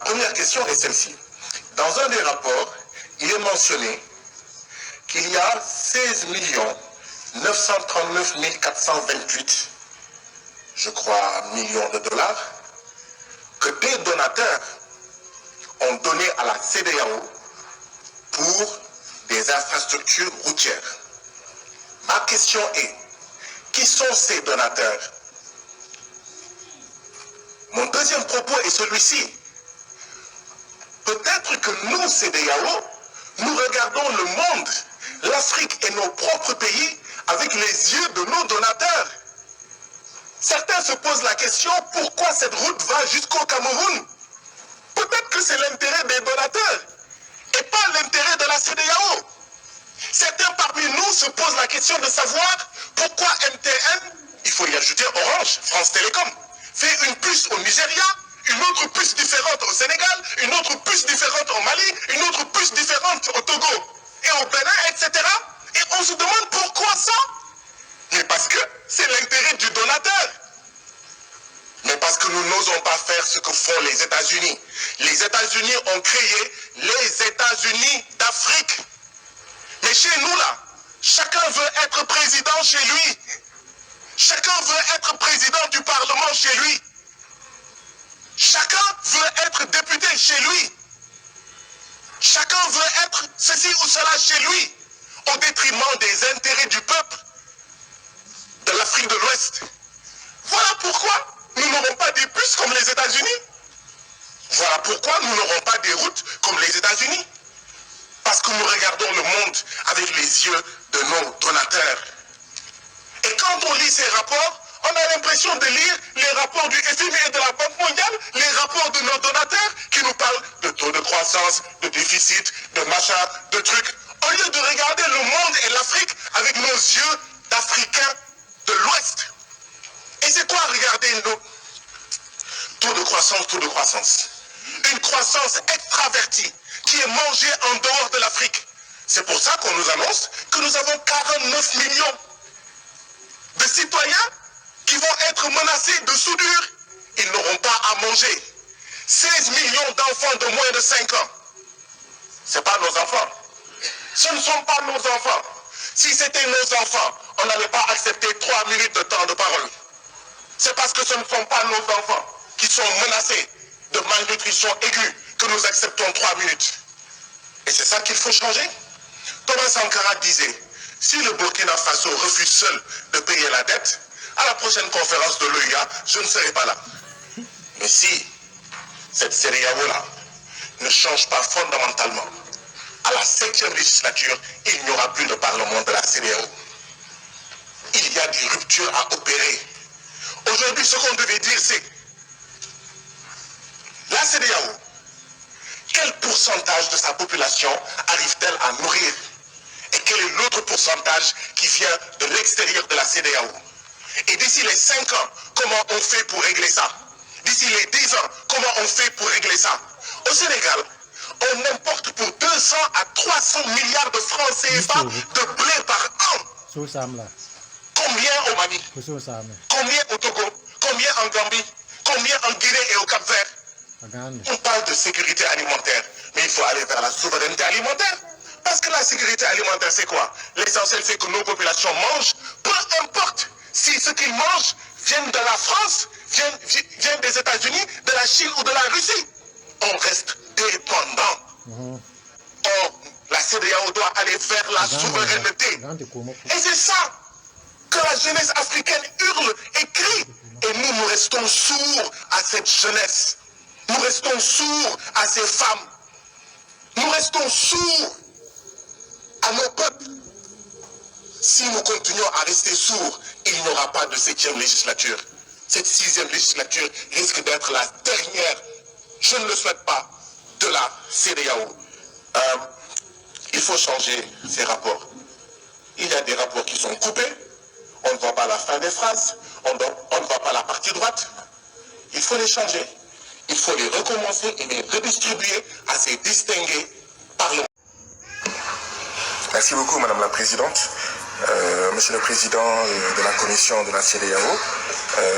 première question est celle-ci. Dans un des rapports, il est mentionné qu'il y a 16 939 428, je crois, millions de dollars que des donateurs ont donné à la CEDEAO pour des infrastructures routières. Ma question est, qui sont ces donateurs? Mon deuxième propos est celui-ci. Peut-être que nous, CEDEAO, nous regardons le monde, l'Afrique et nos propres pays avec les yeux de nos donateurs. Certains se posent la question, pourquoi cette route va jusqu'au Cameroun? Peut-être que c'est l'intérêt des donateurs et pas l'intérêt de la CEDEAO. Certains parmi nous se posent la question de savoir pourquoi MTN, il faut y ajouter Orange, France Télécom, fait une puce au Nigeria, une autre puce différente au Sénégal, une autre puce différente au Mali, une autre puce différente au Togo et au Bénin, etc. Et on se demande pourquoi ça? Mais parce que c'est l'intérêt du donateur. Mais parce que nous n'osons pas faire ce que font les États-Unis. Les États-Unis ont créé les États-Unis d'Afrique. Mais chez nous là, chacun veut être président chez lui. Chacun veut être président du Parlement chez lui. Chacun veut être député chez lui. Chacun veut être ceci ou cela chez lui, au détriment des intérêts du peuple de l'Afrique de l'Ouest. Voilà pourquoi nous n'aurons pas des puces comme les États-Unis. Voilà pourquoi nous n'aurons pas des routes comme les États-Unis. Parce que nous regardons le monde avec les yeux de nos donateurs. Et quand on lit ces rapports, on a l'impression de lire les rapports du FMI et de la Banque mondiale, les rapports de nos donateurs qui nous parlent de taux de croissance, de déficit, de machin, de trucs, au lieu de regarder le monde et l'Afrique avec nos yeux d'Africains de l'Ouest. Et c'est quoi regarder nos taux de croissance, taux de croissance? Une croissance extravertie qui est mangée en dehors de l'Afrique. C'est pour ça qu'on nous annonce que nous avons 49 millions de citoyens qui vont être menacés de soudure. Ils n'auront pas à manger. 16 millions d'enfants de moins de 5 ans. Ce n'est pas nos enfants. Ce ne sont pas nos enfants. Si c'était nos enfants, on n'allait pas accepter 3 minutes de temps de parole. C'est parce que ce ne sont pas nos enfants qui sont menacés de malnutrition aiguë que nous acceptons 3 minutes. Et c'est ça qu'il faut changer. Thomas Sankara disait, si le Burkina Faso refuse seul de payer la dette, à la prochaine conférence de l'OUA, je ne serai pas là. Mais si cette CEDEAO-là ne change pas fondamentalement, à la 7e législature, il n'y aura plus de parlement de la CEDEAO. Il y a des ruptures à opérer. Aujourd'hui, ce qu'on devait dire, c'est la CEDEAO, quel pourcentage de sa population arrive-t-elle à nourrir? Et quel est l'autre pourcentage qui vient de l'extérieur de la CEDEAO? Et d'ici les 5 ans, comment on fait pour régler ça? D'ici les 10 ans, comment on fait pour régler ça? Au Sénégal, on importe pour 200 à 300 milliards de francs CFA de blé par an. Combien au Mali? Combien au Togo? Combien en Gambie? Combien en Guinée et au Cap-Vert? On parle de sécurité alimentaire, mais il faut aller vers la souveraineté alimentaire. Parce que la sécurité alimentaire, c'est quoi? L'essentiel, c'est que nos populations mangent, peu importe si ce qu'ils mangent viennent de la France, viennent des États-Unis, de la Chine ou de la Russie. On reste dépendant. Or, la CEDEAO doit aller vers la souveraineté. Et c'est ça que la jeunesse africaine hurle et crie. Et nous, nous restons sourds à cette jeunesse. Nous restons sourds à ces femmes. Nous restons sourds à nos peuples. Si nous continuons à rester sourds, il n'y aura pas de 7e législature. Cette 6e législature risque d'être la dernière, je ne le souhaite pas, de la CEDEAO. Il faut changer ces rapports. Il y a des rapports qui sont coupés. On ne voit pas la fin des phrases. On ne voit pas la partie droite. Il faut les changer. Il faut les recommencer et les redistribuer à ces distingués parlementaires. Merci beaucoup, Madame la Présidente. Monsieur le Président de la Commission de la CEDEAO,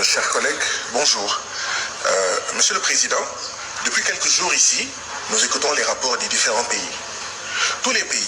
chers collègues, bonjour. Monsieur le Président, Depuis quelques jours ici, nous écoutons les rapports des différents pays. Tous les pays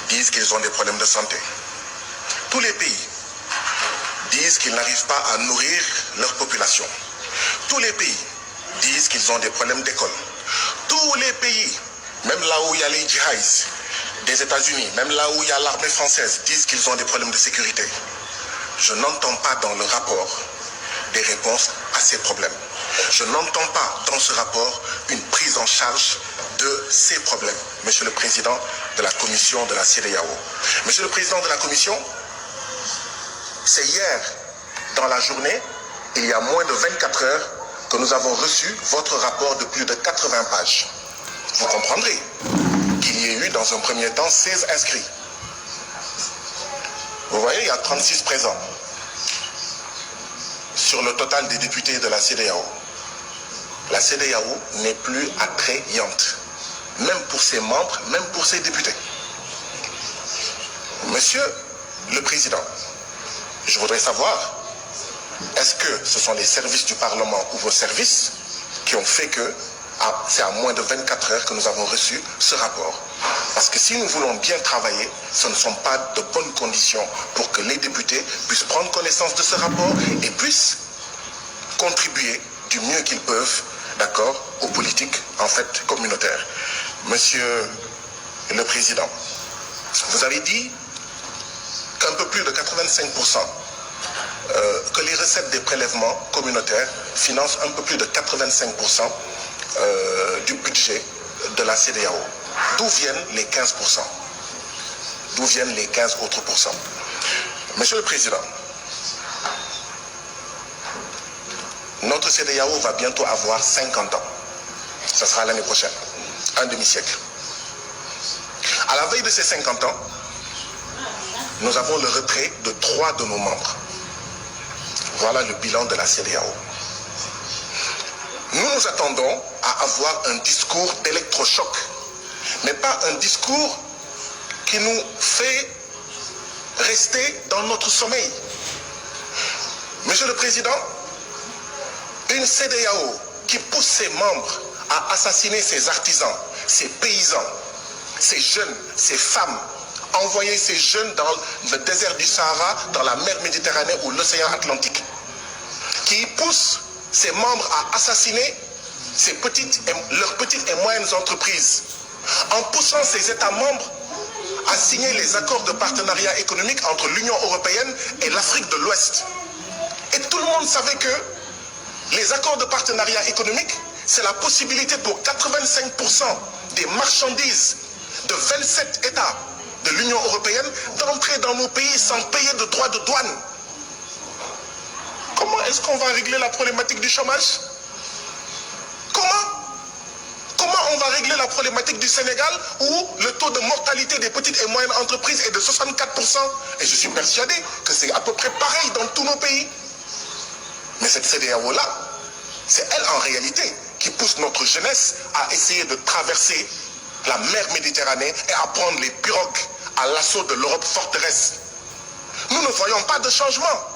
disent qu'ils ont des problèmes de santé. Tous les pays disent qu'ils n'arrivent pas à nourrir leur population. Tous les pays disent qu'ils ont des problèmes d'école. Tous les pays, même là où il y a les djihadistes des États-Unis, même là où il y a l'armée française, disent qu'ils ont des problèmes de sécurité. Je n'entends pas dans le rapport des réponses à ces problèmes. Je n'entends pas dans ce rapport une prise en charge de ces problèmes. Monsieur le Président de la Commission de la CEDEAO. Monsieur le Président de la Commission, c'est hier, dans la journée, il y a moins de 24 heures, que nous avons reçu votre rapport de plus de 80 pages. Vous comprendrez qu'il y ait eu dans un premier temps 16 inscrits. Vous voyez, il y a 36 présents sur le total des députés de la CEDEAO. La CEDEAO n'est plus attrayante, même pour ses membres, même pour ses députés. Monsieur le Président, je voudrais savoir, est-ce que ce sont les services du Parlement ou vos services qui ont fait que c'est à moins de 24 heures que nous avons reçu ce rapport? Parce que si nous voulons bien travailler, ce ne sont pas de bonnes conditions pour que les députés puissent prendre connaissance de ce rapport et puissent contribuer du mieux qu'ils peuvent, d'accord, aux politiques, en fait, communautaires. Monsieur le Président, vous avez dit qu'un peu plus de 85%, que les recettes des prélèvements communautaires financent un peu plus de 85% du budget de la CEDEAO. D'où viennent les 15%? D'où viennent les 15 autres pourcents? Monsieur le Président, notre CEDEAO va bientôt avoir 50 ans. Ce sera l'année prochaine, un demi-siècle. À la veille de ces 50 ans, nous avons le retrait de 3 de nos membres. Voilà le bilan de la CEDEAO. Nous nous attendons à avoir un discours d'électrochoc, mais pas un discours qui nous fait rester dans notre sommeil. Monsieur le Président, une CEDEAO qui pousse ses membres à assassiner ses artisans, ses paysans, ses jeunes, ses femmes, envoyer ces jeunes dans le désert du Sahara, dans la mer Méditerranée ou l'océan Atlantique, qui pousse ses membres à assassiner leurs petites et moyennes entreprises, en poussant ces États membres à signer les accords de partenariat économique entre l'Union européenne et l'Afrique de l'Ouest. Et tout le monde savait que les accords de partenariat économique, c'est la possibilité pour 85% des marchandises de 27 États de l'Union européenne d'entrer dans nos pays sans payer de droits de douane. Comment est-ce qu'on va régler la problématique du chômage? Comment on va régler la problématique du Sénégal où le taux de mortalité des petites et moyennes entreprises est de 64%? Et je suis persuadé que c'est à peu près pareil dans tous nos pays. Mais cette CEDEAO-là, c'est elle en réalité qui pousse notre jeunesse à essayer de traverser la mer Méditerranée et à prendre les pirogues à l'assaut de l'Europe forteresse. Nous ne voyons pas de changement.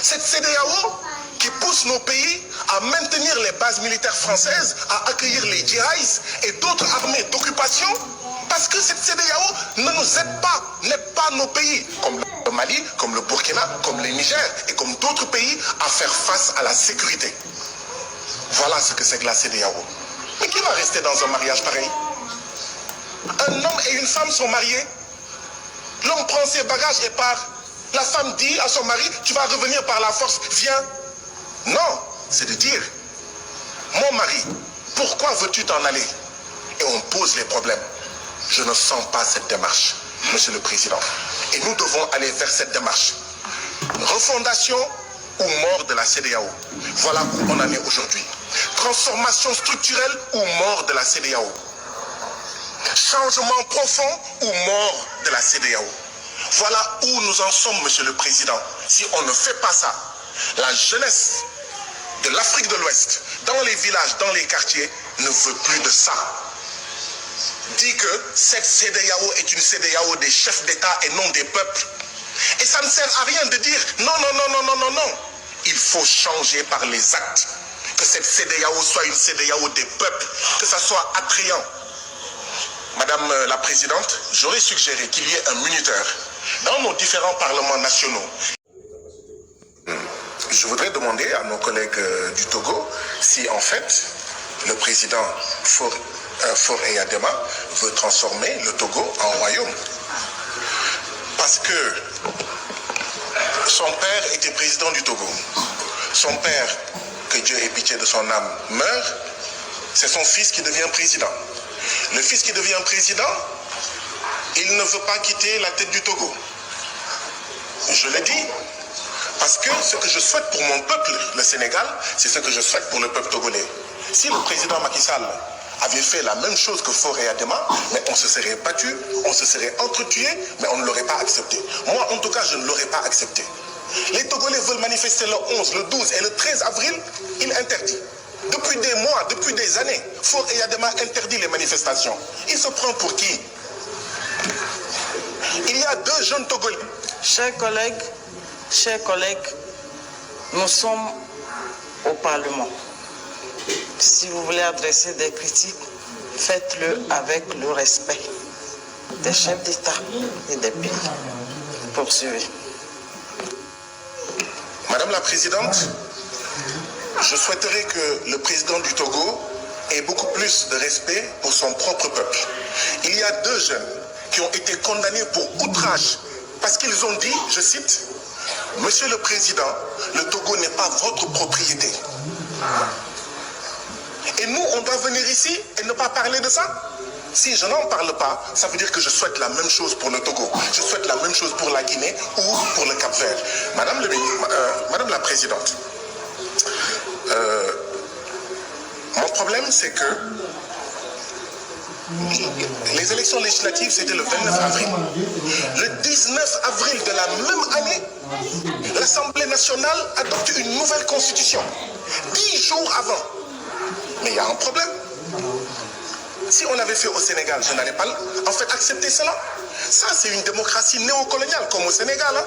Cette CEDEAO qui pousse nos pays à maintenir les bases militaires françaises, à accueillir les djihadistes et d'autres armées d'occupation, parce que cette CEDEAO ne nous aide pas, n'aide pas nos pays, comme le Mali, comme le Burkina, comme le Niger et comme d'autres pays, à faire face à la sécurité. Voilà ce que c'est que la CEDEAO. Mais qui va rester dans un mariage pareil? Un homme et une femme sont mariés. L'homme prend ses bagages et part. La femme dit à son mari, tu vas revenir par la force, viens. Non, c'est de dire, mon mari, pourquoi veux-tu t'en aller? Et on pose les problèmes. Je ne sens pas cette démarche, Monsieur le Président. Et nous devons aller vers cette démarche. Refondation ou mort de la CEDEAO. Voilà où on en est aujourd'hui. Transformation structurelle ou mort de la CEDEAO. Changement profond ou mort de la CEDEAO. Voilà où nous en sommes, Monsieur le Président. Si on ne fait pas ça, la jeunesse de l'Afrique de l'Ouest, dans les villages, dans les quartiers, ne veut plus de ça. Dit que cette CEDEAO est une CEDEAO des chefs d'État et non des peuples. Et ça ne sert à rien de dire non, non, non, non, non, non, non. Il faut changer par les actes. que cette CEDEAO soit une CEDEAO des peuples, que ça soit attrayant. Madame la Présidente, j'aurais suggéré qu'il y ait un minuteur dans nos différents parlements nationaux. Je voudrais demander à nos collègues du Togo si en fait le président Faure Eyadema veut transformer le Togo en royaume. Parce que son père était président du Togo. Son père, que Dieu ait pitié de son âme, meurt. C'est son fils qui devient président. Le fils qui devient président, il ne veut pas quitter la tête du Togo. Je le dis parce que ce que je souhaite pour mon peuple, le Sénégal, c'est ce que je souhaite pour le peuple togolais. Si le président Macky Sall avait fait la même chose que Faure Eyadema, mais on se serait battu, on se serait entretué, mais on ne l'aurait pas accepté. Moi, en tout cas, je ne l'aurais pas accepté. Les Togolais veulent manifester le 11, le 12 et le 13 avril, il interdit. Depuis des mois, depuis des années, Faure Eyadema interdit les manifestations. Il se prend pour qui? Il y a 2 jeunes Togolais. Chers collègues, nous sommes au Parlement. Si vous voulez adresser des critiques, faites-le avec le respect des chefs d'État et des pays. Poursuivez. Madame la Présidente, je souhaiterais que le président du Togo ait beaucoup plus de respect pour son propre peuple. Il y a 2 jeunes qui ont été condamnés pour outrage parce qu'ils ont dit, je cite, « Monsieur le Président, le Togo n'est pas votre propriété. » Et nous, on doit venir ici et ne pas parler de ça? Si je n'en parle pas, ça veut dire que je souhaite la même chose pour le Togo. Je souhaite la même chose pour la Guinée ou pour le Cap-Vert. Madame la Présidente, mon problème, c'est que les élections législatives, c'était le 29 avril. Le 19 avril de la même année, l'Assemblée nationale adopte une nouvelle constitution. 10 jours avant. Mais il y a un problème. Si on avait fait au Sénégal, je n'allais pas en fait accepter cela. Ça, c'est une démocratie néocoloniale, comme au Sénégal. Hein.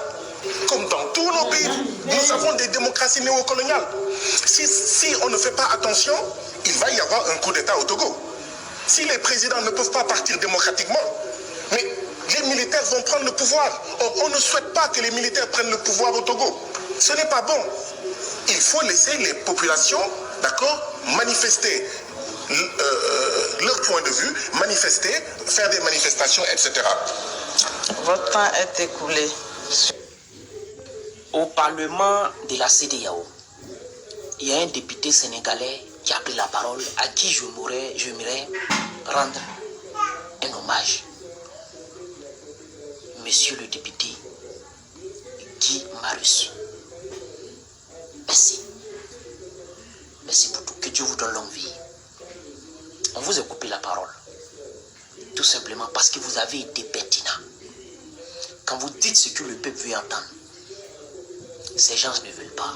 Comme dans tous nos pays, nous avons des démocraties néocoloniales. Si on ne fait pas attention, il va y avoir un coup d'État au Togo. Si les présidents ne peuvent pas partir démocratiquement, mais les militaires vont prendre le pouvoir. Or, on ne souhaite pas que les militaires prennent le pouvoir au Togo. Ce n'est pas bon. Il faut laisser les populations, d'accord, manifester leur point de vue, manifester, faire des manifestations, etc. Votre temps est écoulé. Au Parlement de la CEDEAO, il y a un député sénégalais qui a pris la parole, à qui j'aimerais rendre un hommage. Monsieur le député Guy Marius. Merci. Merci pour tout. Que Dieu vous donne longue vie. On vous a coupé la parole. Tout simplement parce que vous avez été pertinent. Quand vous dites ce que le peuple veut entendre, ces gens ne veulent pas.